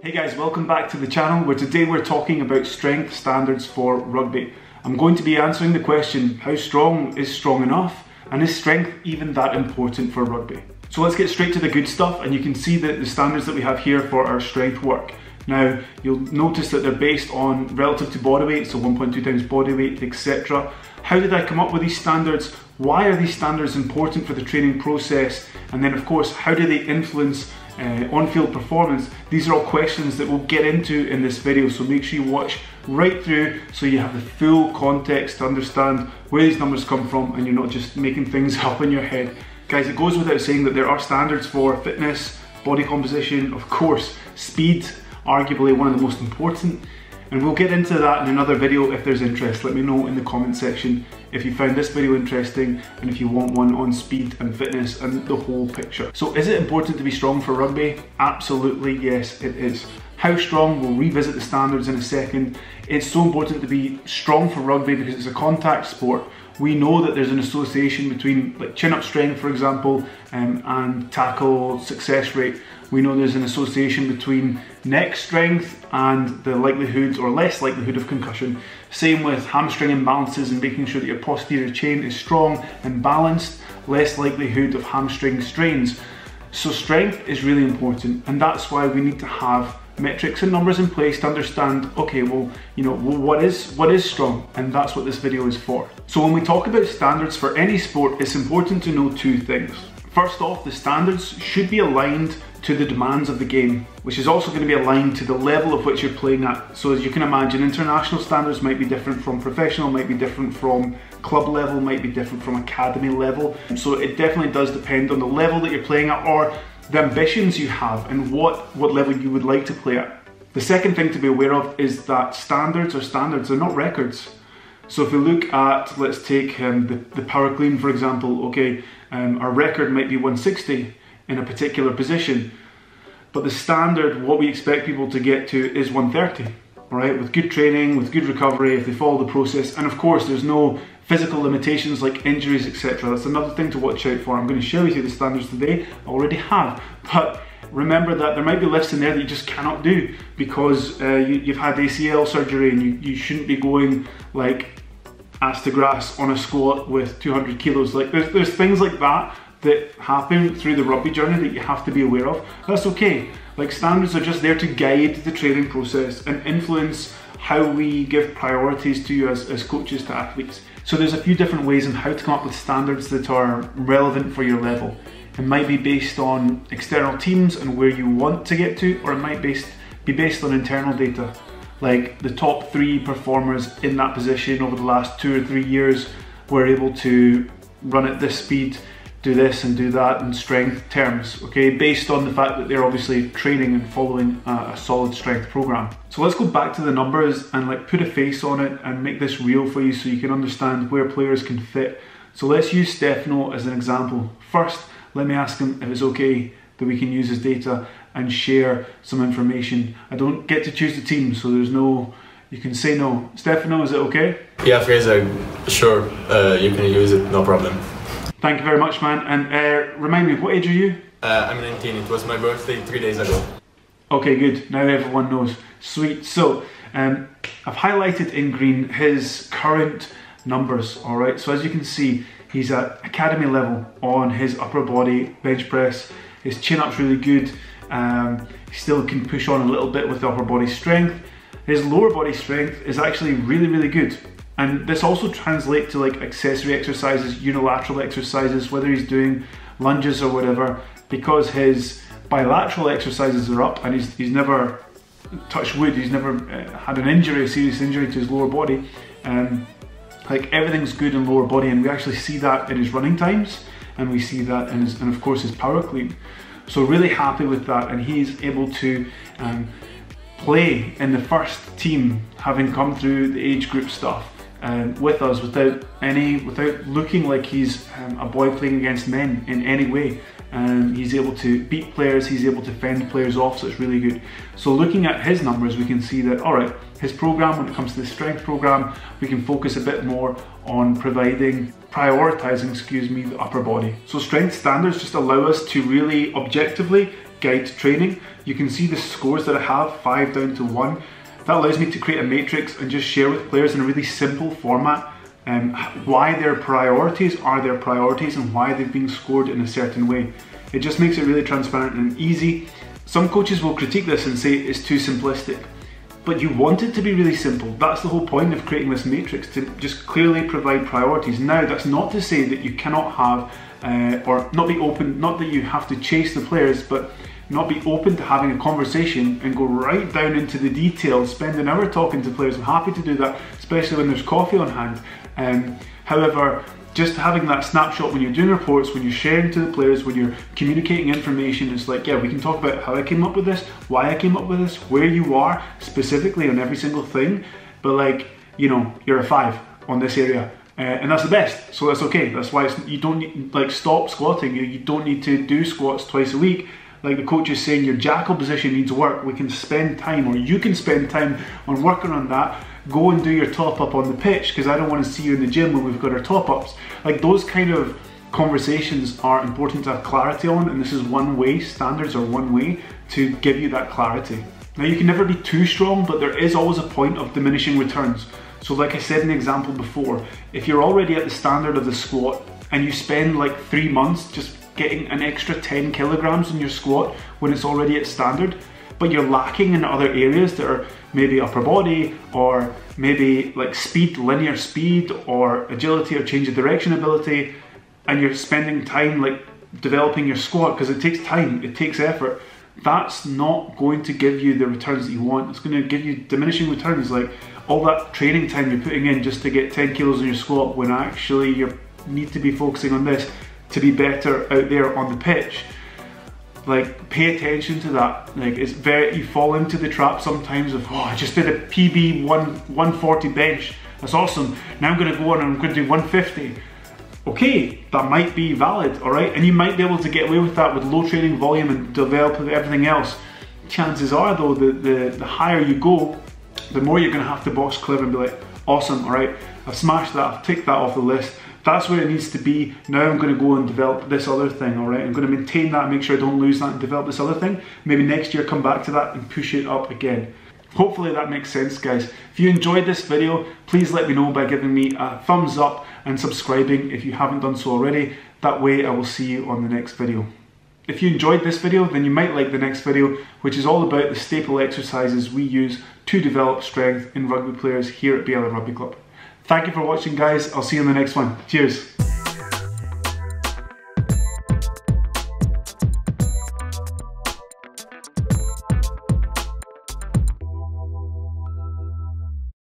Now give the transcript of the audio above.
Hey guys, welcome back to the channel where today we're talking about strength standards for rugby. I'm going to be answering the question, how strong is strong enough? And is strength even that important for rugby? So let's get straight to the good stuff, and you can see that the standards that we have here for our strength work. Now, you'll notice that they're based on relative to body weight, so 1.2 times body weight, etc. How did I come up with these standards? Why are these standards important for the training process? And then of course, how do they influence on-field performance? These are all questions that we'll get into in this video, so make sure you watch right through so you have the full context to understand where these numbers come from and you're not just making things up in your head. Guys, it goes without saying that there are standards for fitness, body composition, of course, speed, arguably one of the most important, and we'll get into that in another video if there's interest. Let me know in the comment section if you found this video interesting and if you want one on speed and fitness and the whole picture. So is it important to be strong for rugby? Absolutely yes, it is. How strong? We'll revisit the standards in a second. It's so important to be strong for rugby because it's a contact sport. We know that there's an association between like chin-up strength, for example, and tackle success rate. We know there's an association between neck strength and the likelihood or less likelihood of concussion. Same with hamstring imbalances and making sure that your posterior chain is strong and balanced, less likelihood of hamstring strains. So strength is really important, and that's why we need to have metrics and numbers in place to understand, okay, well, you know, what is strong, and that's what this video is for. So when we talk about standards for any sport, it's important to know two things. First off, the standards should be aligned to the demands of the game, which is also going to be aligned to the level of which you're playing at. So as you can imagine, international standards might be different from professional, might be different from club level, might be different from academy level. So it definitely does depend on the level that you're playing at or the ambitions you have and what level you would like to play at. The second thing to be aware of is that standards are standards, they're not records. So if we look at, let's take the power clean for example, okay, our record might be 160 in a particular position, but the standard, what we expect people to get to is 130, all right, with good training, with good recovery, if they follow the process, and of course there's no physical limitations like injuries, etc. That's another thing to watch out for. I'm going to share with you the standards today, I already have, but remember that there might be lifts in there that you just cannot do because you've had ACL surgery and you shouldn't be going like ass to grass on a squat with 200 kilos. Like there's things like that happen through the rugby journey that you have to be aware of. That's okay. Like standards are just there to guide the training process and influence how we give priorities to you as coaches to athletes. So there's a few different ways on how to come up with standards that are relevant for your level. It might be based on external teams and where you want to get to, or it might be based on internal data. Like the top 3 performers in that position over the last 2 or 3 years were able to run at this speed, do this and do that in strength terms, okay, based on the fact that they're obviously training and following a solid strength program. So let's go back to the numbers and like put a face on it and make this real for you so you can understand where players can fit. So let's use Stefano as an example. First, let me ask him if it's okay that we can use his data and share some information. I don't get to choose the team, so there's no, you can say no. Stefano, is it okay? Yeah, Fraser, sure, you can use it, no problem. Thank you very much, man. And remind me, what age are you? I'm 19, it was my birthday 3 days ago. Okay, good, now everyone knows. Sweet, so I've highlighted in green his current numbers, all right? So as you can see, he's at academy level on his upper body bench press. His chin-up's really good. He still can push on a little bit with the upper body strength. His lower body strength is actually really, really good. And this also translates to like accessory exercises, unilateral exercises, whether he's doing lunges or whatever, because his bilateral exercises are up and he's never, touched wood, he's never had an injury, a serious injury to his lower body. Like everything's good in lower body, and we actually see that in his running times, and we see that in his, and of course his power clean. So really happy with that, and he's able to play in the first team, having come through the age group stuff with us without looking like he's a boy playing against men in any way. He's able to beat players, he's able to fend players off, so it's really good. So looking at his numbers, we can see that, all right, his program, when it comes to the strength program, we can focus a bit more on prioritizing, the upper body. So strength standards just allow us to really objectively guide to training. You can see the scores that I have, 5 down to 1. That allows me to create a matrix and just share with players in a really simple format why their priorities are their priorities and why they've been scored in a certain way. It just makes it really transparent and easy. Some coaches will critique this and say it's too simplistic, but you want it to be really simple. That's the whole point of creating this matrix, to just clearly provide priorities. Now, that's not to say that you cannot have, or not be open, not that you have to chase the players, but not be open to having a conversation and go right down into the details, spend an hour talking to players. I'm happy to do that, especially when there's coffee on hand. However, just having that snapshot when you're doing reports, when you're sharing to the players, when you're communicating information, it's like, yeah, we can talk about how I came up with this, why I came up with this, where you are specifically on every single thing, but like, you know, you're a 5 on this area. And that's the best, so that's okay. That's why you don't need, like, stop squatting. You don't need to do squats twice a week. Like the coach is saying, your jackal position needs work. We can spend time, or you can spend time on working on that. Go and do your top up on the pitch, because I don't want to see you in the gym when we've got our top ups. Like, those kind of conversations are important to have clarity on, and this is one way, standards are one way to give you that clarity. Now, you can never be too strong, but there is always a point of diminishing returns. So like I said in the example before, if you're already at the standard of the squat and you spend like 3 months just getting an extra 10 kilograms in your squat when it's already at standard, but you're lacking in other areas that are maybe upper body, or maybe like speed, linear speed, or agility or change of direction ability, and you're spending time like developing your squat, because it takes time, it takes effort, that's not going to give you the returns that you want. It's going to give you diminishing returns, like all that training time you're putting in just to get 10 kilos in your squat, when actually you need to be focusing on this to be better out there on the pitch. Like, pay attention to that. Like, it's very, you fall into the trap sometimes of, oh, I just did a PB 140 bench, that's awesome, now I'm going to go on and I'm going to do 150. Okay, that might be valid, all right, and you might be able to get away with that with low training volume and develop everything else. Chances are though, the higher you go, the more you're going to have to box clever and be like, awesome, all right, I've smashed that, I've ticked that off the list. That's where it needs to be. Now I'm going to go and develop this other thing, all right? I'm going to maintain that, make sure I don't lose that, and develop this other thing. Maybe next year come back to that and push it up again. Hopefully that makes sense, guys. If you enjoyed this video, please let me know by giving me a thumbs up and subscribing if you haven't done so already. That way I will see you on the next video. If you enjoyed this video, then you might like the next video, which is all about the staple exercises we use to develop strength in rugby players here at Biella Rugby Club. Thank you for watching, guys. I'll see you in the next one. Cheers.